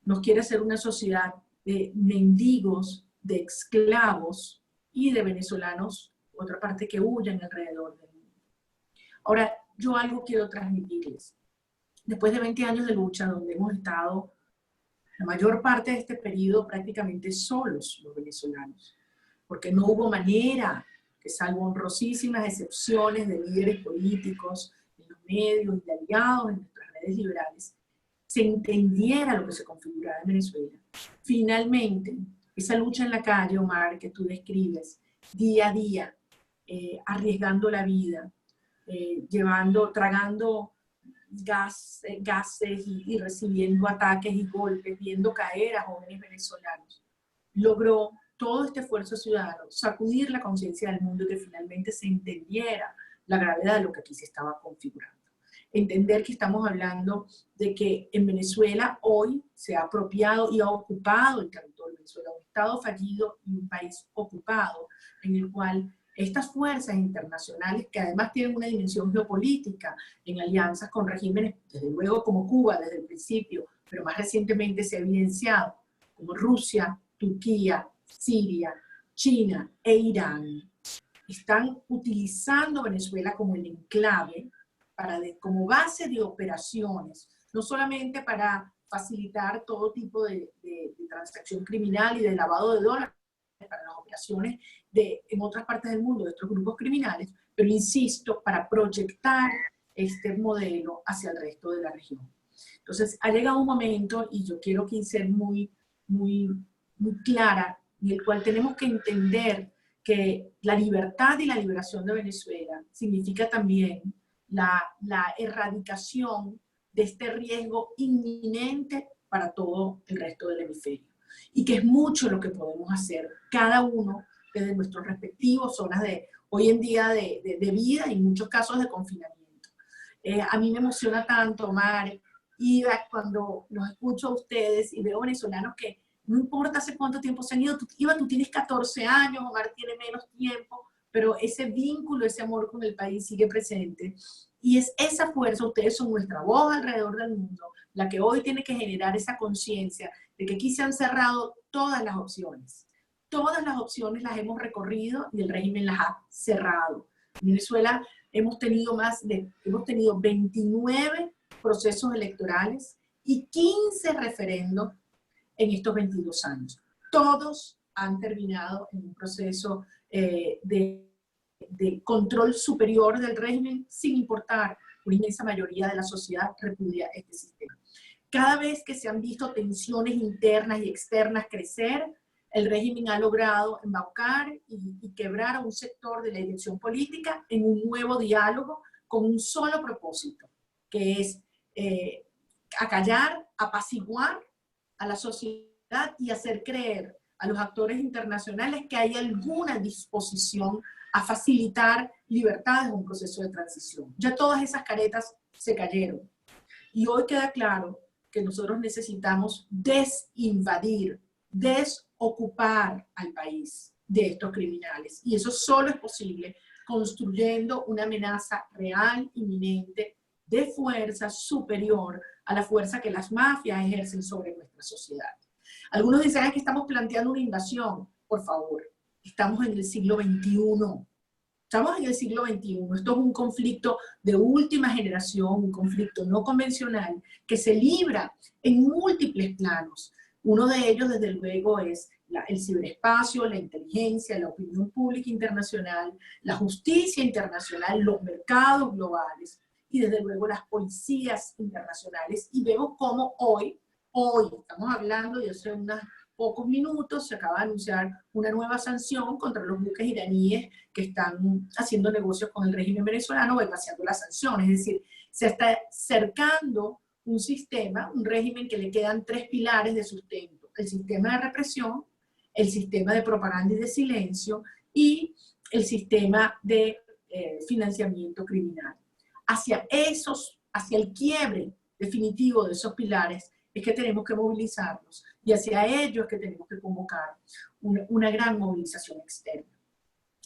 S3: nos quiere hacer una sociedad de mendigos, de esclavos y de venezolanos, otra parte que huyen alrededor del mundo. Ahora, yo algo quiero transmitirles. Después de 20 años de lucha, donde hemos estado la mayor parte de este periodo prácticamente solos los venezolanos, porque no hubo manera que, salvo honrosísimas excepciones de líderes políticos, en los medios y de aliados en nuestras redes liberales, se entendiera lo que se configuraba en Venezuela. Finalmente, esa lucha en la calle, Omar, que tú describes, día a día, arriesgando la vida, tragando gases y recibiendo ataques y golpes, viendo caer a jóvenes venezolanos, logró todo este esfuerzo ciudadano sacudir la conciencia del mundo y que finalmente se entendiera la gravedad de lo que aquí se estaba configurando. Entender que estamos hablando de que en Venezuela hoy se ha apropiado y ha ocupado el territorio de Venezuela, un Estado fallido y un país ocupado, en el cual estas fuerzas internacionales, que además tienen una dimensión geopolítica en alianzas con regímenes, desde luego como Cuba desde el principio, pero más recientemente se ha evidenciado, como Rusia, Turquía, Siria, China e Irán, están utilizando Venezuela como el enclave, como base de operaciones, no solamente para facilitar todo tipo de transacción criminal y de lavado de dólares, para las operaciones en otras partes del mundo de estos grupos criminales, pero insisto, para proyectar este modelo hacia el resto de la región. Entonces, ha llegado un momento, y yo quiero que ser muy clara, en el cual tenemos que entender que la libertad y la liberación de Venezuela significa también la erradicación de este riesgo inminente para todo el resto del hemisferio. Y que es mucho lo que podemos hacer, cada uno desde nuestros respectivos zonas hoy en día de vida y en muchos casos de confinamiento. A mí me emociona tanto, Omar, Ida, cuando los escucho a ustedes y veo venezolanos que no importa hace cuánto tiempo se han ido, Ida, tú tienes 14 años, Omar tiene menos tiempo, pero ese vínculo, ese amor con el país sigue presente. Y es esa fuerza, ustedes son nuestra voz alrededor del mundo, la que hoy tiene que generar esa conciencia de que aquí se han cerrado todas las opciones. Todas las opciones las hemos recorrido y el régimen las ha cerrado. En Venezuela hemos tenido 29 procesos electorales y 15 referendos en estos 22 años. Todos han terminado en un proceso de control superior del régimen, sin importar, una inmensa mayoría de la sociedad repudia este sistema. Cada vez que se han visto tensiones internas y externas crecer, el régimen ha logrado embaucar y quebrar a un sector de la dirección política en un nuevo diálogo con un solo propósito, que es acallar, apaciguar a la sociedad y hacer creer a los actores internacionales que hay alguna disposición a facilitar libertades en un proceso de transición. Ya todas esas caretas se cayeron. Y hoy queda claro que nosotros necesitamos desinvadir, desocupar al país de estos criminales. Y eso solo es posible construyendo una amenaza real, inminente, de fuerza superior a la fuerza que las mafias ejercen sobre nuestra sociedad. Algunos dicen que estamos planteando una invasión. Por favor, estamos en el siglo XXI. Estamos en el siglo XXI. Esto es un conflicto de última generación, un conflicto no convencional que se libra en múltiples planos. Uno de ellos, desde luego, es el ciberespacio, la inteligencia, la opinión pública internacional, la justicia internacional, los mercados globales y, desde luego, las policías internacionales. Y vemos cómo hoy, estamos hablando de hace unos pocos minutos, se acaba de anunciar una nueva sanción contra los buques iraníes que están haciendo negocios con el régimen venezolano, bypassando las sanciones. Es decir, se está cercando un sistema, un régimen que le quedan 3 pilares de sustento: el sistema de represión, el sistema de propaganda y de silencio y el sistema de financiamiento criminal. Hacia el quiebre definitivo de esos pilares es que tenemos que movilizarnos y hacia ellos es que tenemos que convocar una gran movilización externa.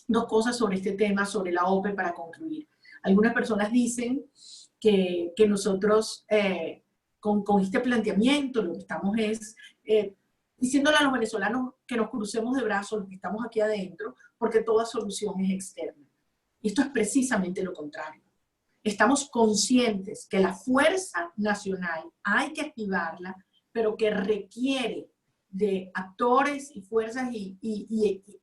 S3: 2 cosas sobre este tema, sobre la OPE, para concluir. Algunas personas dicen que nosotros con este planteamiento lo que estamos es diciéndole a los venezolanos que nos crucemos de brazos los que estamos aquí adentro, porque toda solución es externa. Y esto es precisamente lo contrario. Estamos conscientes que la fuerza nacional hay que activarla, pero que requiere de actores y fuerzas e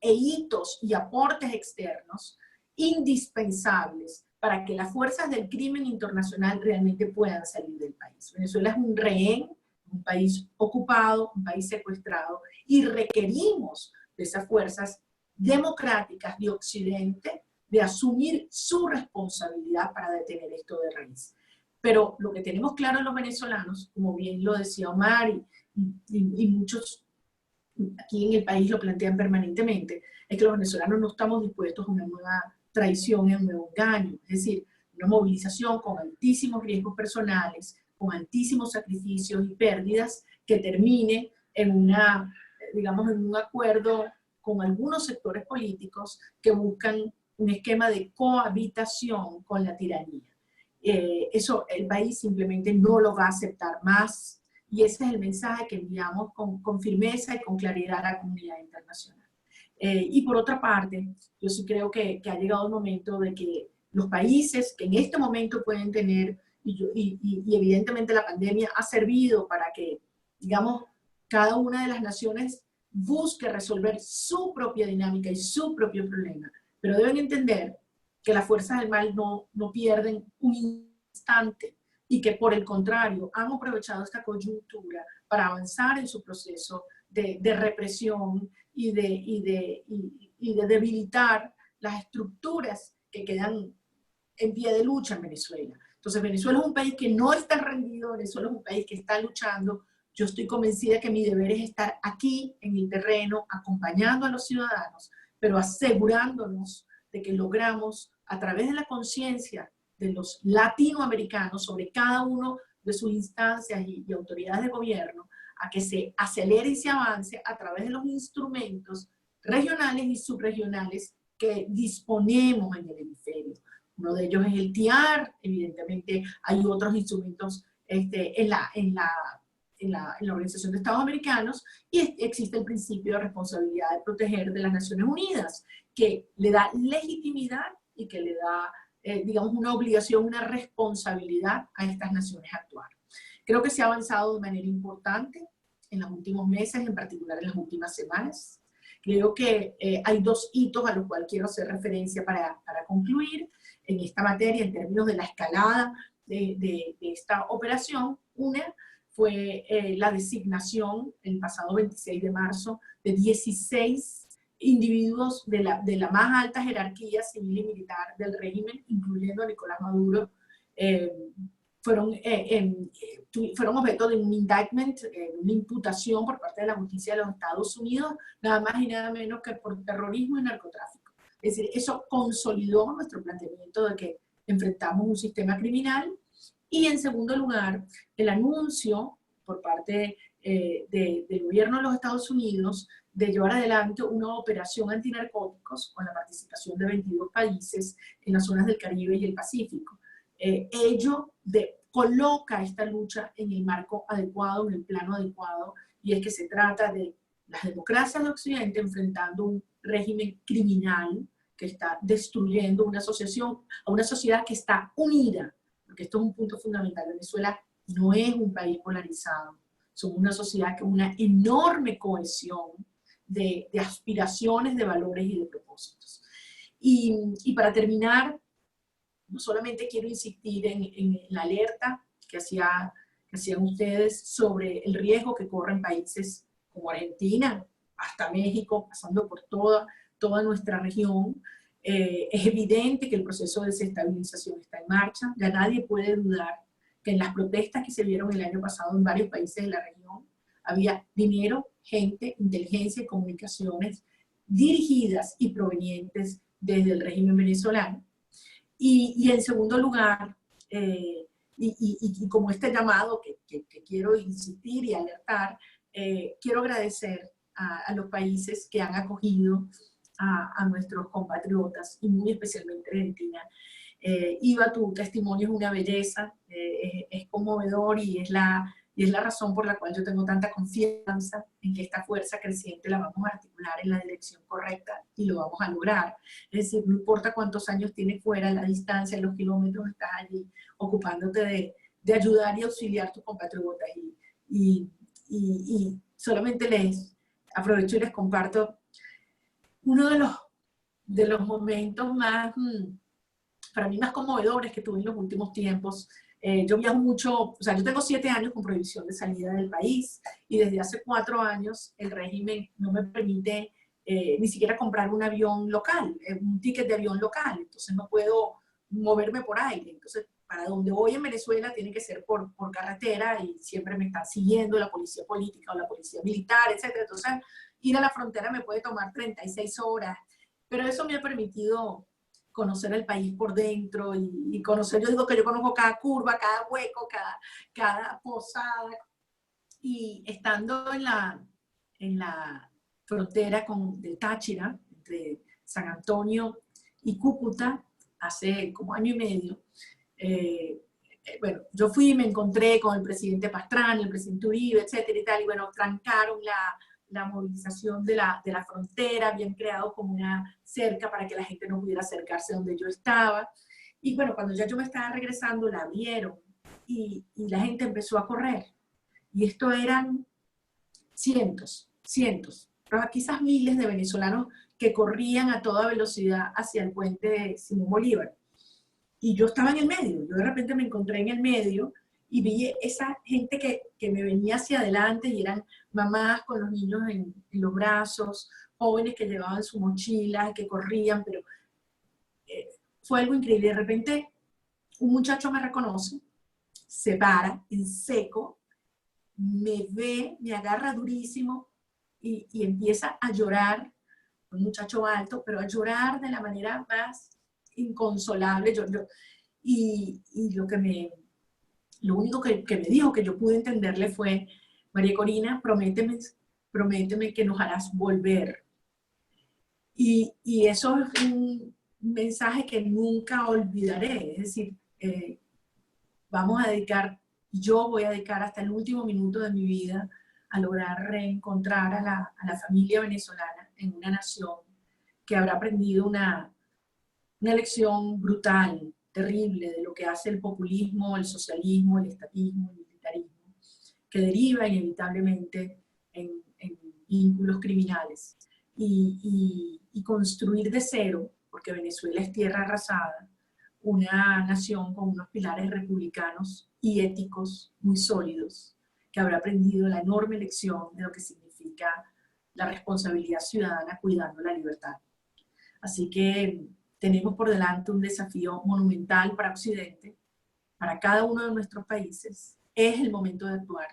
S3: hitos y aportes externos indispensables para que las fuerzas del crimen internacional realmente puedan salir del país. Venezuela es un rehén, un país ocupado, un país secuestrado, y requerimos de esas fuerzas democráticas de Occidente de asumir su responsabilidad para detener esto de raíz. Pero lo que tenemos claro los venezolanos, como bien lo decía Omar y muchos aquí en el país lo plantean permanentemente, es que los venezolanos no estamos dispuestos a una nueva traición y a un nuevo engaño. Es decir, una movilización con altísimos riesgos personales, con altísimos sacrificios y pérdidas, que termine en digamos, en un acuerdo con algunos sectores políticos que buscan un esquema de cohabitación con la tiranía. Eso el país simplemente no lo va a aceptar más, y ese es el mensaje que enviamos con firmeza y con claridad a la comunidad internacional. Y por otra parte, yo sí creo que ha llegado el momento de que los países que en este momento pueden tener, y evidentemente la pandemia ha servido para que, digamos, cada una de las naciones busque resolver su propia dinámica y su propio problema, pero deben entender que las fuerzas del mal no pierden un instante, y que por el contrario han aprovechado esta coyuntura para avanzar en su proceso de represión y de debilitar las estructuras que quedan en pie de lucha en Venezuela. Entonces Venezuela es un país que no está rendido, Venezuela es un país que está luchando. Yo estoy convencida que mi deber es estar aquí en el terreno, acompañando a los ciudadanos, pero asegurándonos de que logramos, a través de la conciencia de los latinoamericanos sobre cada uno de sus instancias y autoridades de gobierno, a que se acelere y se avance a través de los instrumentos regionales y subregionales que disponemos en el hemisferio. Uno de ellos es el TIAR, evidentemente hay otros instrumentos en la Organización de Estados Americanos, y existe el principio de responsabilidad de proteger de las Naciones Unidas, que le da legitimidad y que le da, digamos, una obligación, una responsabilidad a estas naciones a actuar. Creo que se ha avanzado de manera importante en los últimos meses, en particular en las últimas semanas. Creo que hay dos hitos a los cuales quiero hacer referencia para concluir en esta materia en términos de la escalada de esta operación. Una fue la designación el pasado 26 de marzo de 16 individuos de la más alta jerarquía civil y militar del régimen, incluyendo a Nicolás Maduro, fueron objeto de un indictment, una imputación por parte de la justicia de los Estados Unidos, nada más y nada menos que por terrorismo y narcotráfico. Es decir, eso consolidó nuestro planteamiento de que enfrentamos un sistema criminal. Y en segundo lugar, el anuncio por parte del gobierno de los Estados Unidos de llevar adelante una operación antinarcóticos con la participación de 22 países en las zonas del Caribe y el Pacífico. Ello coloca esta lucha en el marco adecuado, en el plano adecuado, y es que se trata de las democracias de Occidente enfrentando un régimen criminal que está destruyendo una sociedad que está unida, porque esto es un punto fundamental. Venezuela no es un país polarizado, somos una sociedad con una enorme cohesión de aspiraciones, de valores y de propósitos. Y para terminar, no solamente quiero insistir en la alerta que hacían ustedes sobre el riesgo que corren países como Argentina, hasta México, pasando por toda nuestra región. Es evidente que el proceso de desestabilización está en marcha. Ya nadie puede dudar que en las protestas que se vieron el año pasado en varios países de la región había dinero, gente, inteligencia y comunicaciones dirigidas y provenientes desde el régimen venezolano. Y en segundo lugar, y como este llamado que quiero insistir y alertar, quiero agradecer a los países que han acogido a nuestros compatriotas, y muy especialmente Argentina. Iva, tu testimonio es una belleza, es conmovedor y es la razón por la cual yo tengo tanta confianza en que esta fuerza creciente la vamos a articular en la dirección correcta y lo vamos a lograr. Es decir, no importa cuántos años tienes fuera, la distancia, los kilómetros, estás allí ocupándote de ayudar y auxiliar a tus compatriotas. Y solamente les aprovecho y les comparto uno de los momentos más, para mí, más conmovedores que tuve en los últimos tiempos. Yo viajo mucho, o sea, yo tengo 7 años con prohibición de salida del país, y desde hace 4 años el régimen no me permite ni siquiera comprar un avión local, un ticket de avión local, entonces no puedo moverme por aire. Entonces, para donde voy en Venezuela tiene que ser por carretera, y siempre me están siguiendo la policía política o la policía militar, etc. Entonces, ir a la frontera me puede tomar 36 horas, pero eso me ha permitido conocer el país por dentro y conocer, yo digo que yo conozco cada curva, cada hueco, cada posada. Y estando en la frontera del Táchira, entre San Antonio y Cúcuta, hace como año y medio, bueno, yo fui y me encontré con el presidente Pastrana, el presidente Uribe, etcétera y tal, y bueno, trancaron la movilización de la frontera, habían creado como una cerca para que la gente no pudiera acercarse donde yo estaba. Y bueno, cuando ya yo me estaba regresando, la abrieron y la gente empezó a correr. Y esto eran cientos, pero quizás miles de venezolanos que corrían a toda velocidad hacia el puente de Simón Bolívar. Y yo estaba en el medio, yo de repente me encontré en el medio y vi esa gente que me venía hacia adelante, y eran mamás con los niños en los brazos, jóvenes que llevaban su mochila, que corrían, pero fue algo increíble. De repente un muchacho me reconoce, se para en seco, me ve, me agarra durísimo y empieza a llorar, un muchacho alto, pero a llorar de la manera más inconsolable. Y lo único que me dijo, que yo pude entenderle, fue: María Corina, prométeme que nos harás volver. Y eso es un mensaje que nunca olvidaré. Es decir, yo voy a dedicar hasta el último minuto de mi vida a lograr reencontrar a la familia venezolana en una nación que habrá aprendido una una lección brutal, terrible, de lo que hace el populismo, el socialismo, el estatismo, el militarismo, que deriva inevitablemente en vínculos criminales. Y construir de cero, porque Venezuela es tierra arrasada, una nación con unos pilares republicanos y éticos muy sólidos, que habrá aprendido la enorme lección de lo que significa la responsabilidad ciudadana cuidando la libertad. Así que tenemos por delante un desafío monumental para Occidente, para cada uno de nuestros países. Es el momento de actuar.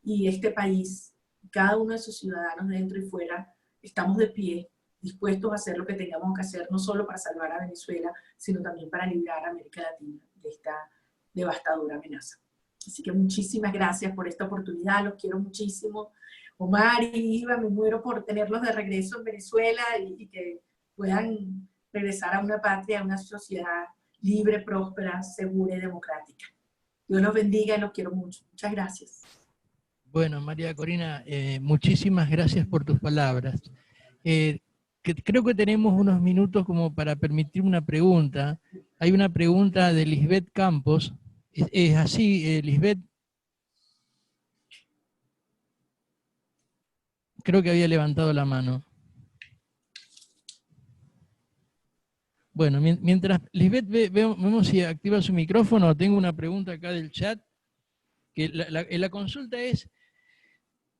S3: Y este país, cada uno de sus ciudadanos dentro y fuera, estamos de pie, dispuestos a hacer lo que tengamos que hacer, no solo para salvar a Venezuela, sino también para librar a América Latina de esta devastadora amenaza. Así que muchísimas gracias por esta oportunidad, los quiero muchísimo. Omar y Iva, me muero por tenerlos de regreso en Venezuela y que puedan regresar a una patria, a una sociedad libre, próspera, segura y democrática. Dios los bendiga y los quiero mucho. Muchas gracias.
S1: Bueno, María Corina, muchísimas gracias por tus palabras. Creo que tenemos unos minutos como para permitir una pregunta. Hay una pregunta de Lisbeth Campos. ¿Es así, Lisbeth? Creo que había levantado la mano. Bueno, mientras Lisbeth vemos si activa su micrófono, tengo una pregunta acá del chat. Que la consulta es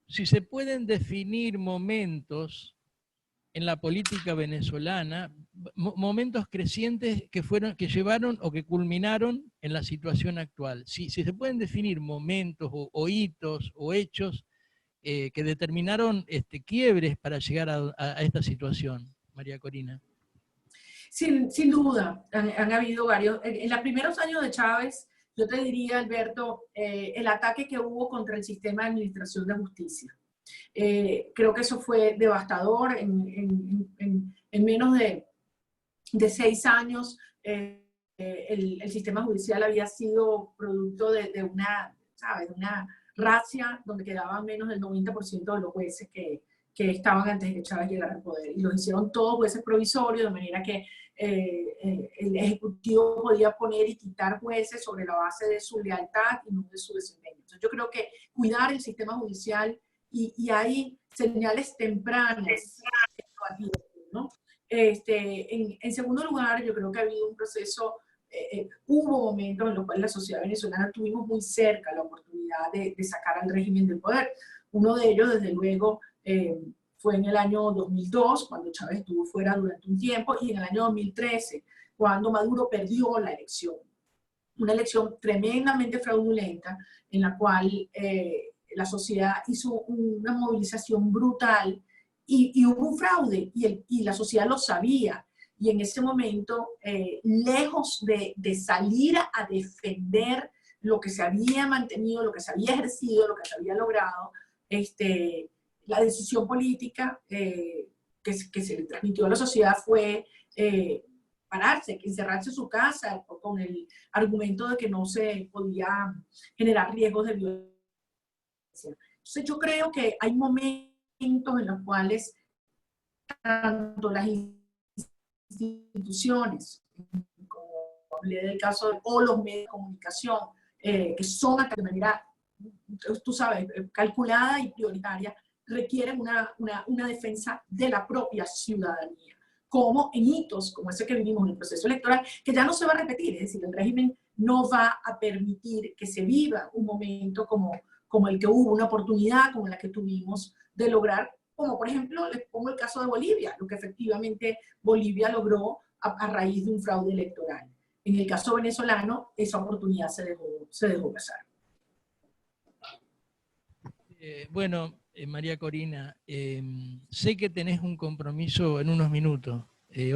S1: si se pueden definir momentos en la política venezolana, momentos crecientes que llevaron o que culminaron en la situación actual. Si se pueden definir momentos o hitos o hechos que determinaron quiebres para llegar a esta situación, María Corina.
S3: Sin duda, han habido varios. En los primeros años de Chávez, yo te diría, Alberto, el ataque que hubo contra el sistema de administración de justicia. Creo que eso fue devastador. En menos de 6 años, el sistema judicial había sido producto de una, ¿sabes?, de una razzia donde quedaban menos del 90% de los jueces que estaban antes de que Chávez llegara al poder. Y los hicieron todos jueces provisorios, de manera que el Ejecutivo podía poner y quitar jueces sobre la base de su lealtad y no de su desempeño. Entonces yo creo que cuidar el sistema judicial y hay señales tempranas, ¿no? En segundo lugar, yo creo que ha habido un proceso, hubo momentos en los cuales la sociedad venezolana tuvimos muy cerca la oportunidad de sacar al régimen del poder. Uno de ellos, desde luego, fue en el año 2002, cuando Chávez estuvo fuera durante un tiempo, y en el año 2013, cuando Maduro perdió la elección. Una elección tremendamente fraudulenta, en la cual la sociedad hizo una movilización brutal, y hubo un fraude, y la sociedad lo sabía. Y en ese momento, lejos de salir a defender lo que se había mantenido, lo que se había ejercido, lo que se había logrado, la decisión política que se le transmitió a la sociedad fue pararse, encerrarse en su casa con el argumento de que no se podía generar riesgos de violencia. Entonces yo creo que hay momentos en los cuales tanto las instituciones, como hablé del caso, o los medios de comunicación, que son de manera, tú sabes, calculada y prioritaria, requieren una defensa de la propia ciudadanía, como en hitos como ese que vivimos en el proceso electoral, que ya no se va a repetir. Es decir, el régimen no va a permitir que se viva un momento como el que hubo, una oportunidad como la que tuvimos de lograr, como por ejemplo, les pongo el caso de Bolivia, lo que efectivamente Bolivia logró a raíz de un fraude electoral. En el caso venezolano, esa oportunidad se dejó pasar.
S1: Bueno, María Corina, sé que tenés un compromiso en unos minutos,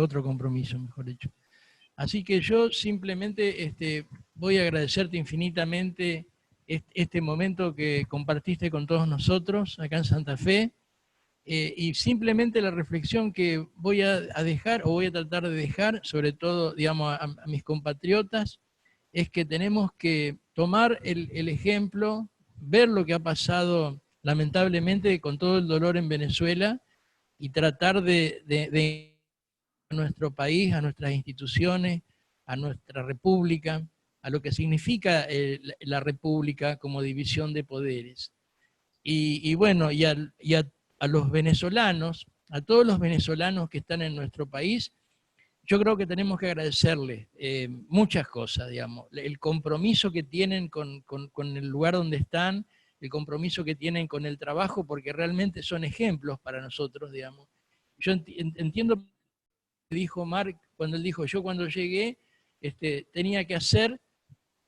S1: otro compromiso, mejor dicho. Así que yo simplemente voy a agradecerte infinitamente este momento que compartiste con todos nosotros acá en Santa Fe, y simplemente la reflexión que voy a dejar, o voy a tratar de dejar, sobre todo, digamos, a mis compatriotas, es que tenemos que tomar el ejemplo, ver lo que ha pasado lamentablemente con todo el dolor en Venezuela y tratar de a nuestro país, a nuestras instituciones, a nuestra república, a lo que significa la república como división de poderes. Y bueno, a los venezolanos, a todos los venezolanos que están en nuestro país, yo creo que tenemos que agradecerles muchas cosas, digamos. El compromiso que tienen con el lugar donde están, el compromiso que tienen con el trabajo, porque realmente son ejemplos para nosotros, digamos. Yo entiendo lo que dijo Marc cuando él dijo, yo cuando llegué tenía que hacer,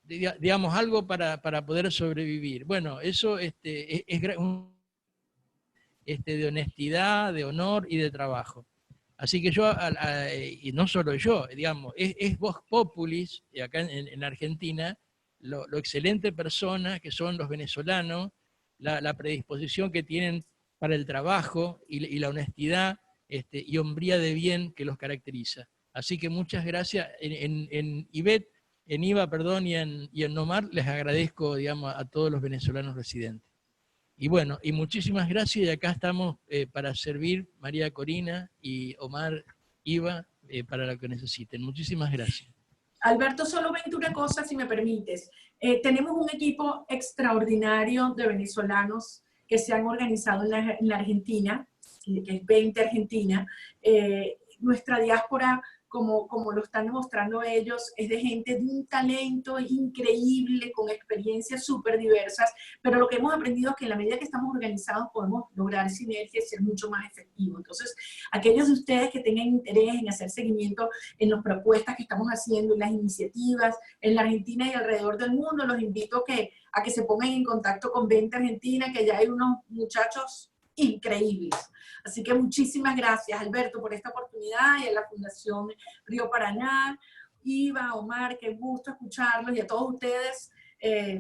S1: digamos, algo para poder sobrevivir. Bueno, eso es de honestidad, de honor y de trabajo. Así que yo, y no solo yo, digamos, es vox populis, y acá en Argentina, lo excelente personas que son los venezolanos, la predisposición que tienen para el trabajo y la honestidad y hombría de bien que los caracteriza. Así que muchas gracias. En IVA, perdón, y en Nomar les agradezco, digamos, a todos los venezolanos residentes. Y bueno, y muchísimas gracias, y acá estamos para servir María Corina y Omar, Iva, para lo que necesiten. Muchísimas gracias.
S3: Alberto, solo 21 cosas, si me permites. Tenemos un equipo extraordinario de venezolanos que se han organizado en la Argentina, que es 20 Argentina. Nuestra diáspora, como lo están demostrando ellos, es de gente de un talento increíble, con experiencias súper diversas, pero lo que hemos aprendido es que en la medida que estamos organizados podemos lograr sinergias y ser mucho más efectivos. Entonces, aquellos de ustedes que tengan interés en hacer seguimiento en las propuestas que estamos haciendo, en las iniciativas en la Argentina y alrededor del mundo, los invito a que se pongan en contacto con 20 Argentina, que ya hay unos muchachos increíbles. Así que muchísimas gracias, Alberto, por esta oportunidad, y a la Fundación Río Paraná, Iva, Omar, qué gusto escucharlos, y a todos ustedes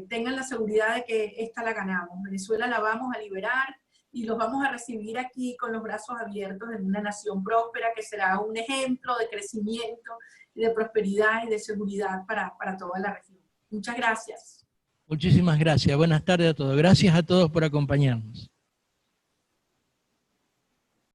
S3: tengan la seguridad de que esta la ganamos. Venezuela la vamos a liberar y los vamos a recibir aquí con los brazos abiertos en una nación próspera que será un ejemplo de crecimiento, de prosperidad y de seguridad para toda la región. Muchas gracias.
S1: Muchísimas gracias. Buenas tardes a todos. Gracias a todos por acompañarnos.